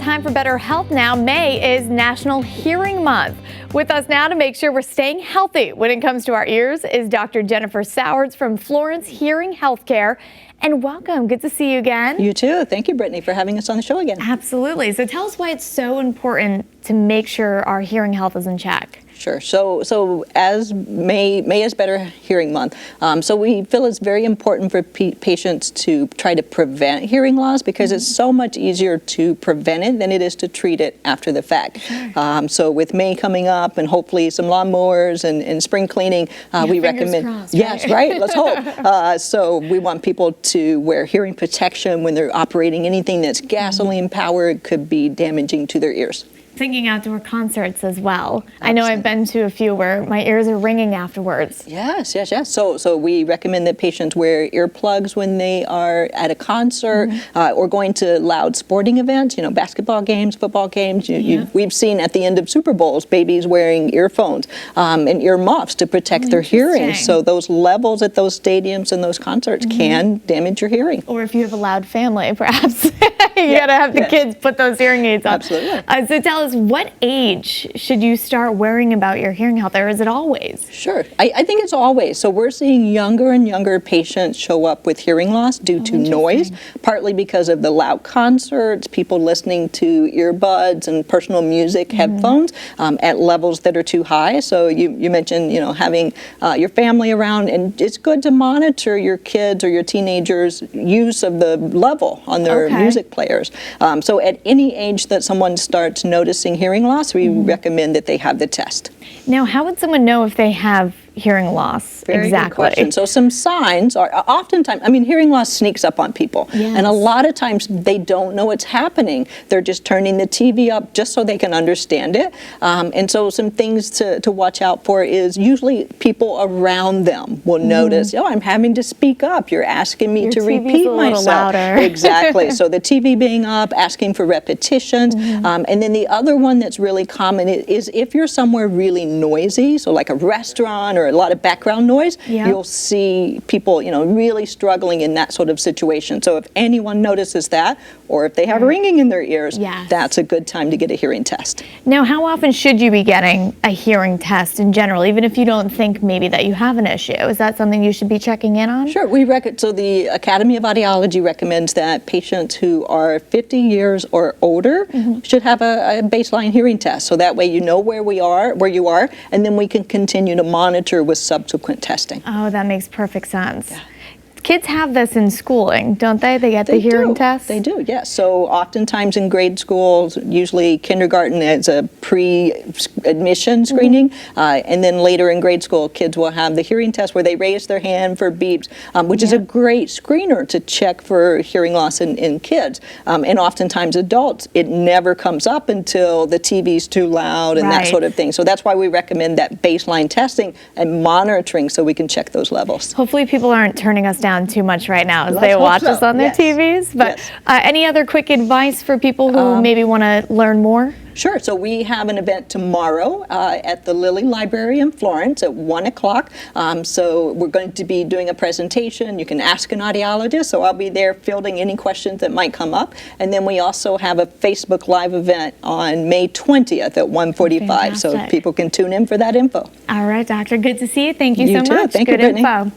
time for better health now. May is National Hearing Month. With us now to make sure we're staying healthy when it comes to our ears is Dr. Jennifer Sowards from Florence Hearing Health Care. And welcome. Good to see you again. You too. Thank you, Brittany, for having us on the show again. Absolutely. So tell us why it's so important to make sure our hearing health is in check. Sure. So as May is Better Hearing Month. So we feel it's very important for patients to try to prevent hearing loss because it's so much easier to prevent it than it is to treat it after the fact. Sure. So with May coming up and hopefully some lawnmowers and spring cleaning, we recommend. Crossed, yes, right. Let's hope. So we want people to wear hearing protection when they're operating anything that's gasoline powered, could be damaging to their ears. Thinking outdoor concerts as well. Absolutely. I know I've been to a few where my ears are ringing afterwards. Yes. So we recommend that patients wear earplugs when they are at a concert or going to loud sporting events, basketball games, football games. We've seen at the end of Super Bowls, babies wearing earphones and ear muffs to protect their hearing. So those levels at those stadiums and those concerts can damage your hearing. Or if you have a loud family, perhaps you gotta have the kids put those hearing aids on. Absolutely. So tell us, what age should you start worrying about your hearing health, or is it always? Sure. I think it's always. So we're seeing younger and younger patients show up with hearing loss due to noise, partly because of the loud concerts, people listening to earbuds and personal music headphones at levels that are too high. So you mentioned, having your family around, and it's good to monitor your kids or your teenagers' use of the level on their music players. So at any age that someone starts noticing hearing loss, we recommend that they have the test. Now, how would someone know if they have hearing loss? Very good question. So some signs are oftentimes, hearing loss sneaks up on people. Yes. And a lot of times they don't know what's happening. They're just turning the TV up just so they can understand it. And so some things to watch out for is usually people around them will notice, I'm having to speak up. You're asking me to repeat myself. Little louder. Exactly. So the TV being up, asking for repetitions. And then the other one that's really common is if you're somewhere really noisy, so like a restaurant or a lot of background noise, you'll see people, really struggling in that sort of situation. So if anyone notices that, or if they have ringing in their ears, that's a good time to get a hearing test. Now, how often should you be getting a hearing test in general, even if you don't think maybe that you have an issue? Is that something you should be checking in on? Sure. So the Academy of Audiology recommends that patients who are 50 years or older should have a baseline hearing test. So that way you know where you are, and then we can continue to monitor with subsequent testing. Oh, that makes perfect sense. Yeah. Kids have this in schooling, don't they? They get the hearing test? They do, yes. So oftentimes in grade schools, usually kindergarten is a pre-admission screening, and then later in grade school, kids will have the hearing test where they raise their hand for beeps, which is a great screener to check for hearing loss in kids. And oftentimes adults, it never comes up until the TV's too loud and that sort of thing. So that's why we recommend that baseline testing and monitoring so we can check those levels. Hopefully people aren't turning us down too much right now as they watch us on their TVs. But any other quick advice for people who maybe want to learn more? Sure. So we have an event tomorrow at the Lilly Library in Florence at 1 o'clock. So we're going to be doing a presentation. You can ask an audiologist. So I'll be there fielding any questions that might come up. And then we also have a Facebook Live event on May 20th at 1:45. So people can tune in for that info. All right, Doctor. Good to see you. Thank you so much. Thank you, Brittany. Good info.